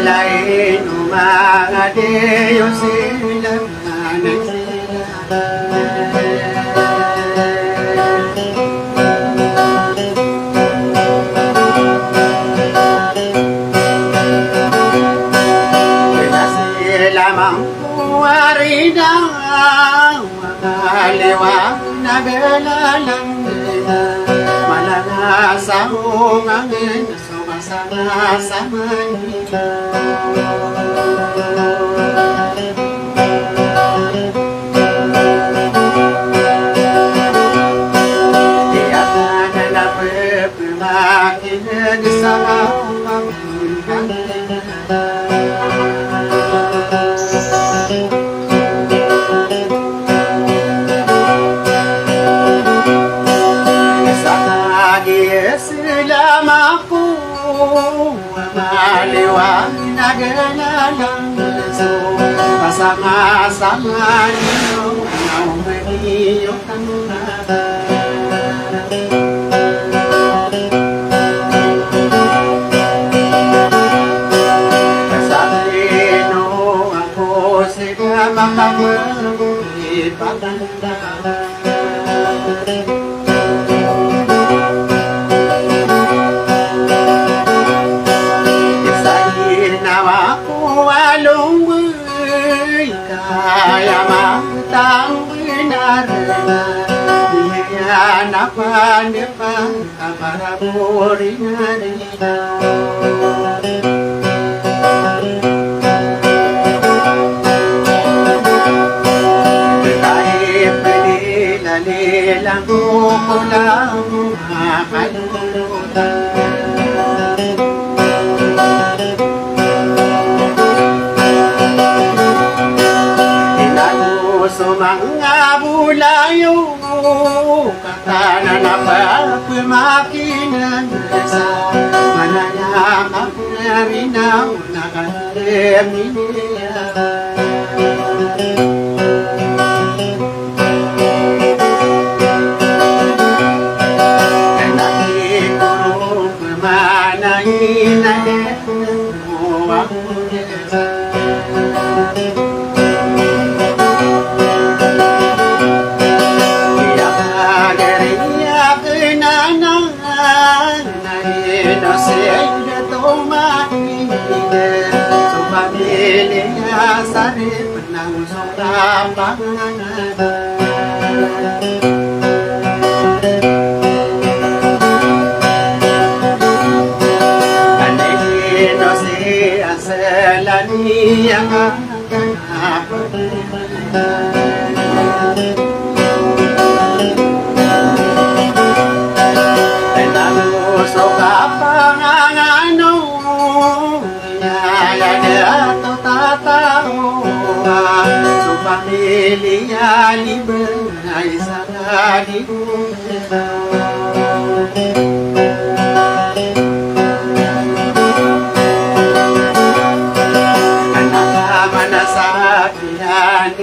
lain umade yosilam warida lewa nagalalang malagasa ngangin sama-sama tiada dapat makin gesama selamaku maliwang nagalalang sama-sama ninyo mau meniyok ang kasarino ako sila makamulit paganda kaya matang benar dia napa depan kamar boringan kai pedila lelang kulang makan mga bulayo katana na pagpamakinan sa mananamang narinaw na kaleminiya kanaki kurong pamanayin na mo ako pamilya sarip ng sorapangan kanino siya selaniya so kapangangano atau tatao so pamilya libenay sa kalimutan anak sa kiyan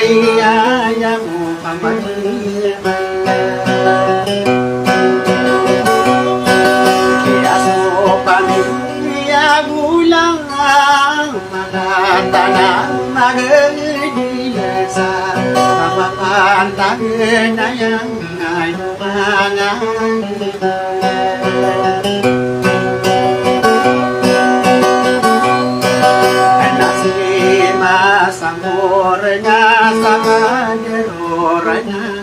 iyaya mo pamilya gulang mga tanang magdilasa mapapantagan na yang ngayon anak si masamor nga sa kaderora na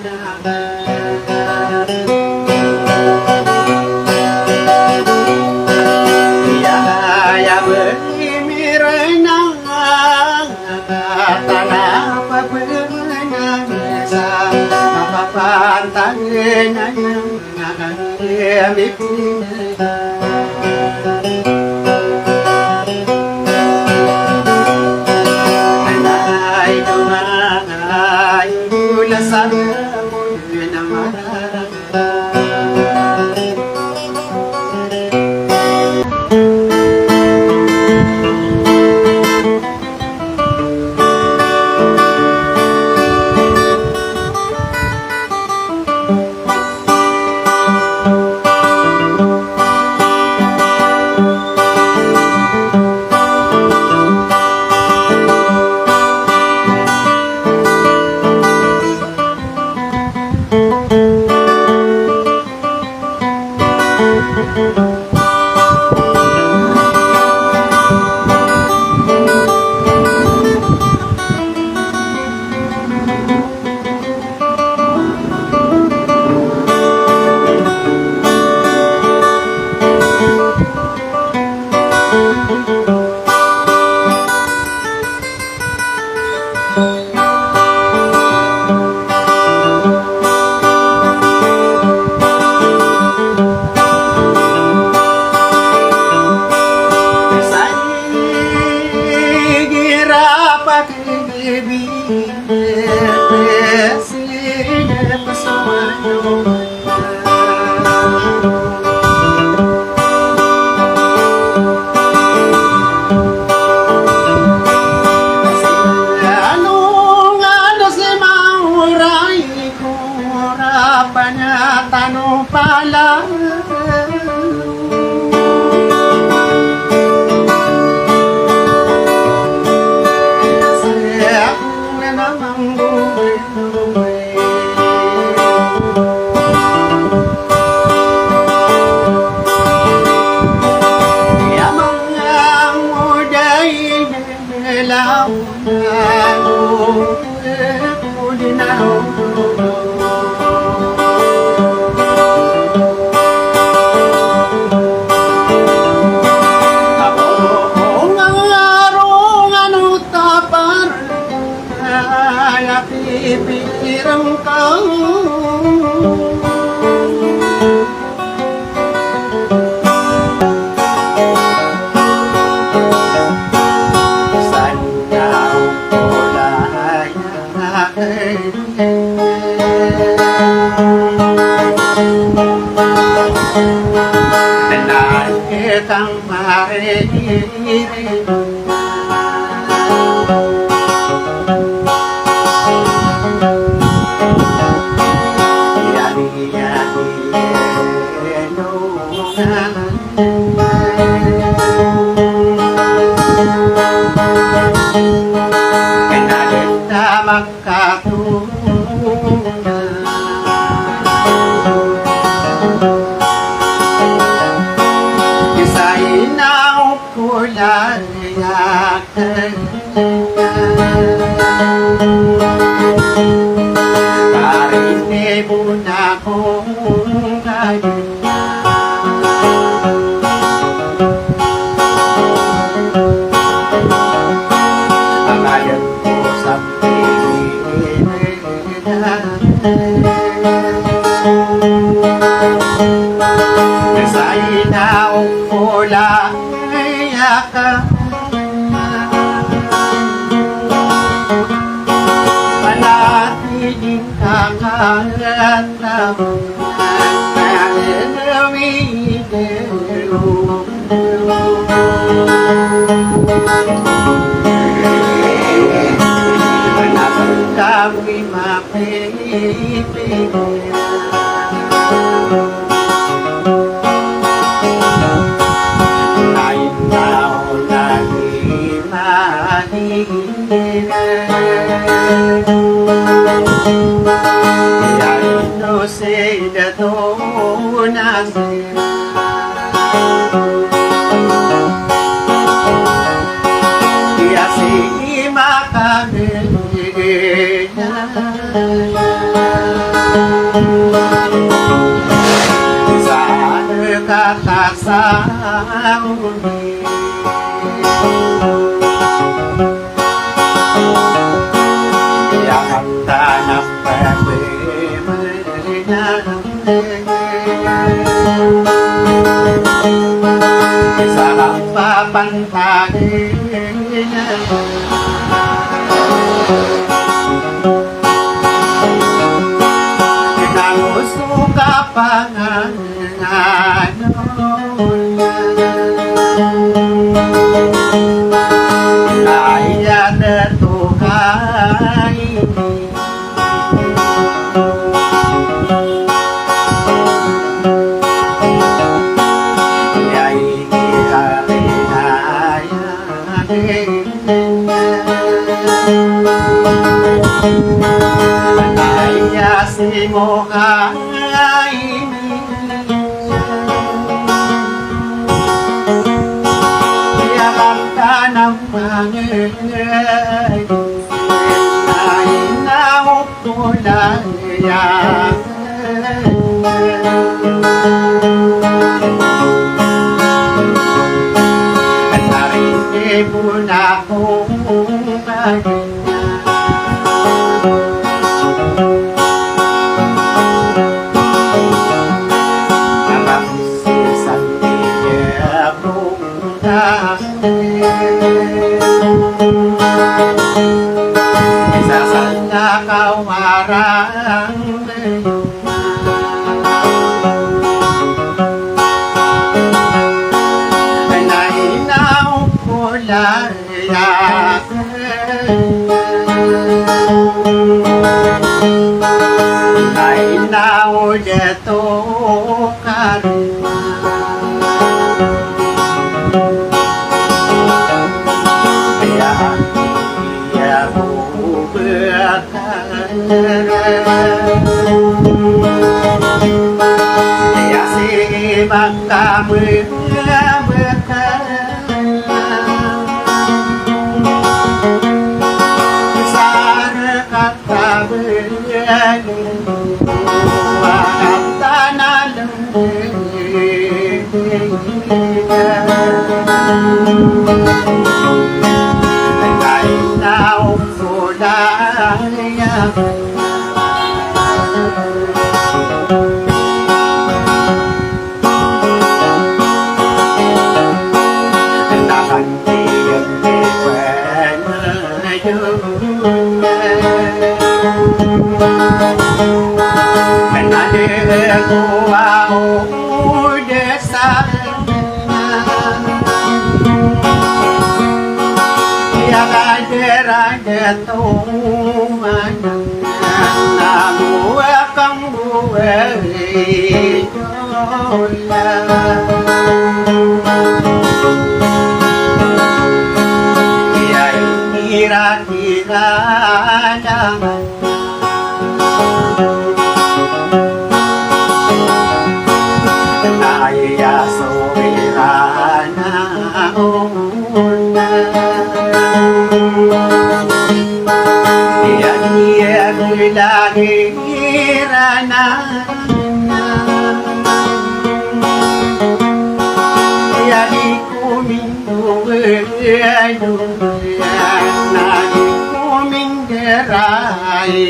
pantangan yang akan diambil anai dumanai ulasan Tanong pala pikiran kau Sanyau polanya Nenai kang mare kami mapipili lain tao lagi manila ya no se da to nasira ya si makame Sana kata sauni Yang tanah pembemenya Salam papan tadinya suka panganan Naya tertukai Ya ini hari naya Naya si moga อยากในหนาวจะตกกันอย่าหูเบื่อกันอย่าสิบังกาเบื่อกันสารกัตตาเบื่อว่ากัตตานาลุดาวโซดายานาคันที่ยังไม่แหวนอยู่เป็นนาเดือกูว่าโอ้เดสRaja namu kamu ya kira-kira jangan ya soberana Lahirana Yadi kuming duwedu Nadi kuming gerai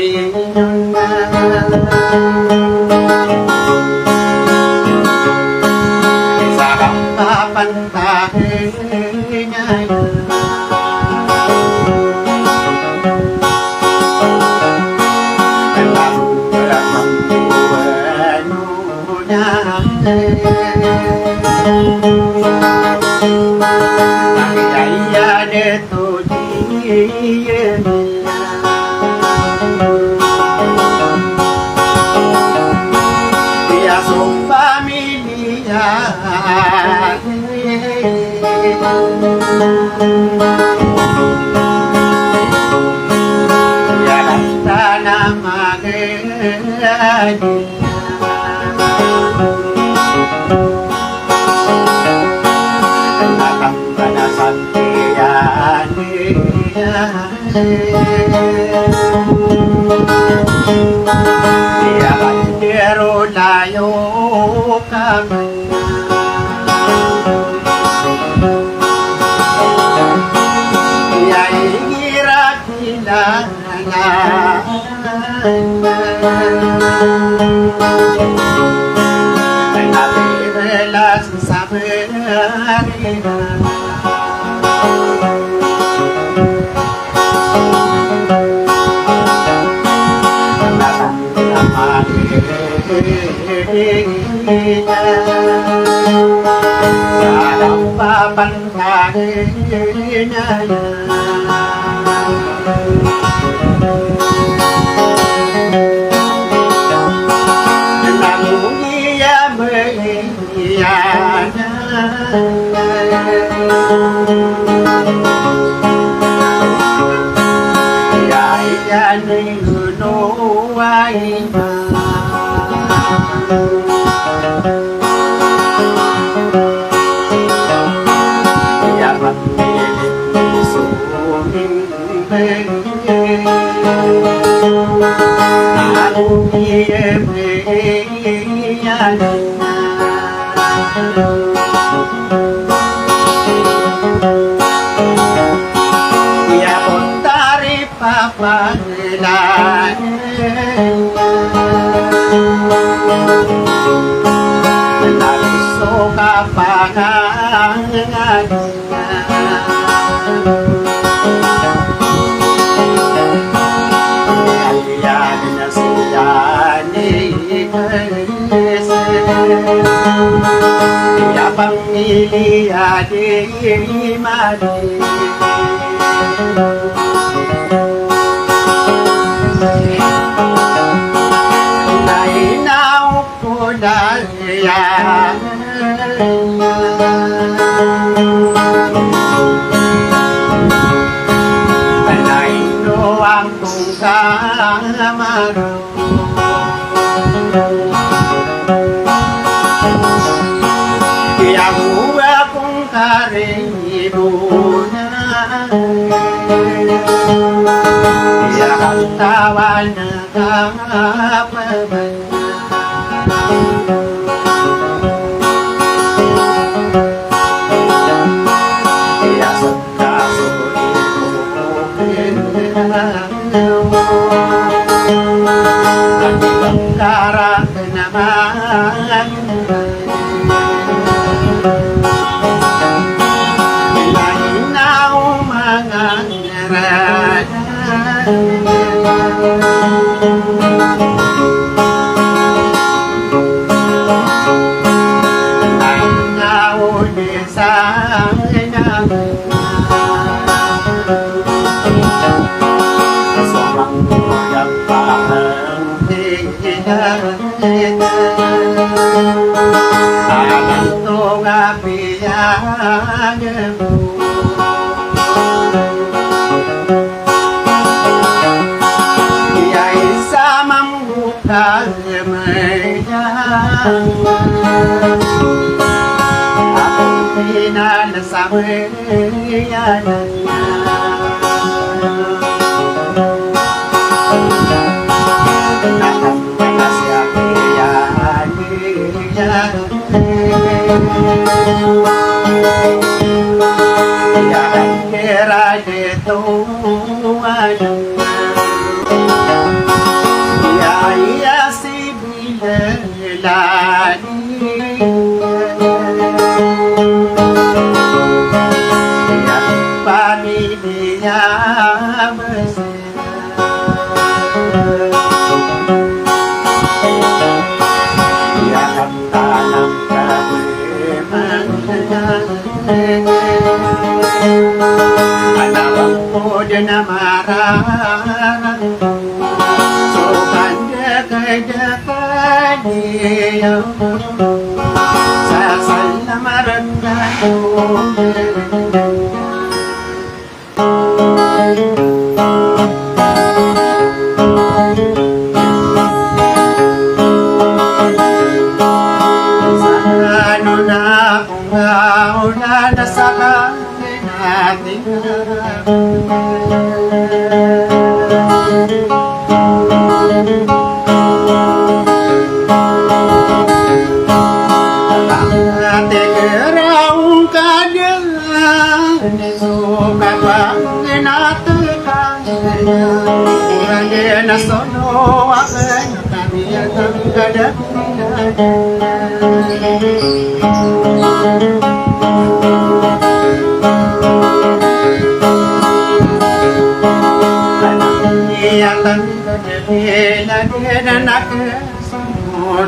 Sarang papan tahenya Ayah de tu dia dia son familia ya tanah magadi Dia bandero layo kami Dia ingira kilana Nabi belas sabarina Sarang papan kahenya Namun ia berhiana Ya ia nunu waima Ya pemilik suming aku dia berhiana Ya pontari papa Soka pangan Ayahnya sejani Ya pemilih adik mati kung kamaro Kaya buwa kung karinibuna Kaya kantawan na kapabay Ang ibang karak naman Malinaw mga ngaranan Ang naon sa naman Alam to nga piyagin mo Kaya isa mamukha mayan Akong pinalasawayanan Yang kira itu Ya ya si bilani Ya pamilya besar Ya tanam Alam mo din na marang So kanya-kanya niya Sa salamaran na Ano na kung mauna na sa atin ating Ang raung kanyang suka pang natakan Kurang din na sono akan kami ang kadang-kadang Yang terjadi nak semua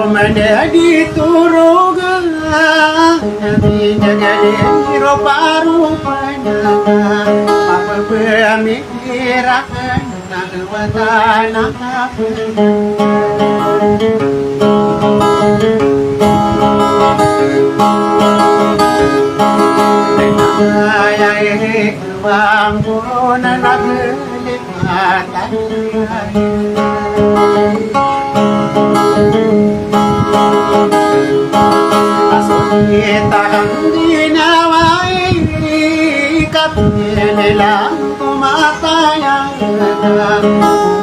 menjadi turugan Nabi jadi rupa-rupanya Apa pemikiran nak watan apa Ayah bangunan kelikmatan Kita kang dinawai Kapinilang kumatayang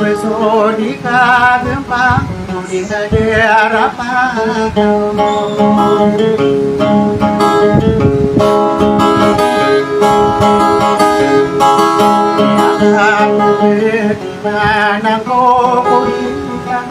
Beso di kagempang Di kaderapan Mana ko kulitan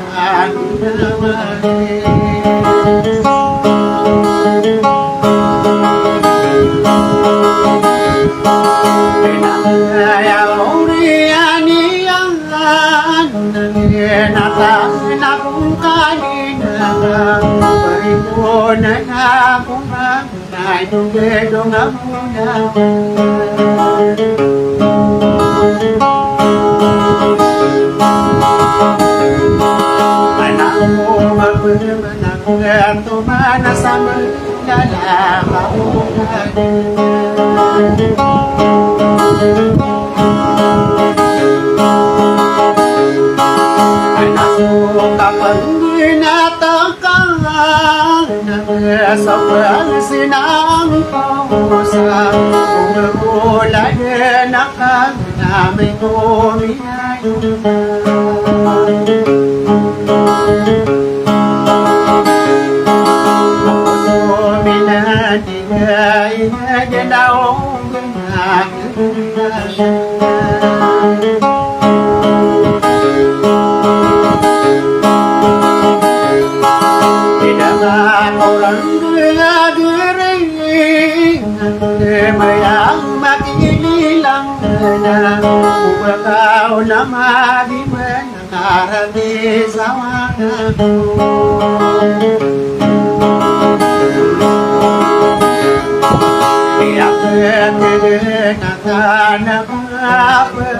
Anak mo mapagmanang Ganto mana sama dalam hubungan Anakku kapan binatangkan Nagsapan sinang pausa Umula denakan namin kumiyay Minandigay na ganaong orang gering mayang makililang na ubakaw na magiman nakarami sa mga Iyakin na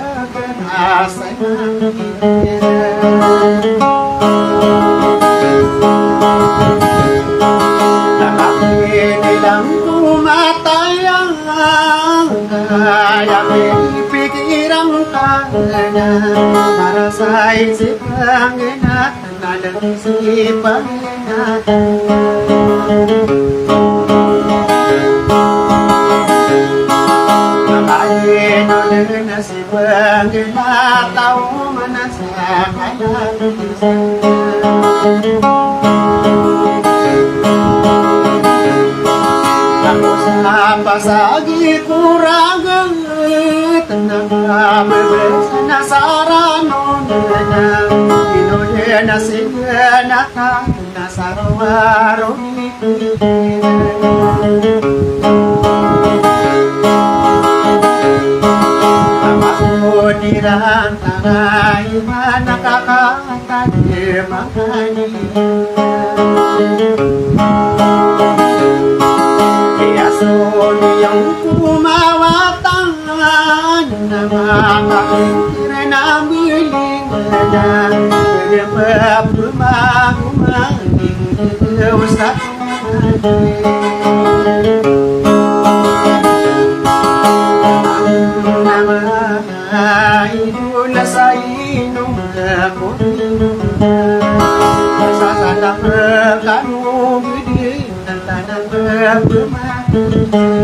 pagkanasan Nakakinilang tumatayang Kaya pipikiran ka na Para sa isipan at nalisipan Makain o nasipan na tao manasakayan Sa pasagi kuragan Tenang mabes na sarano na Inoye na siganata na sarwaro Amakudirang tangay manakakatadimangani Sumiyang kumawatangan na makakitira na miling na Pagpapumangumangin sa Ang mga idula sa inong lakon Sasalang kanubidin ng tanang pagpumangin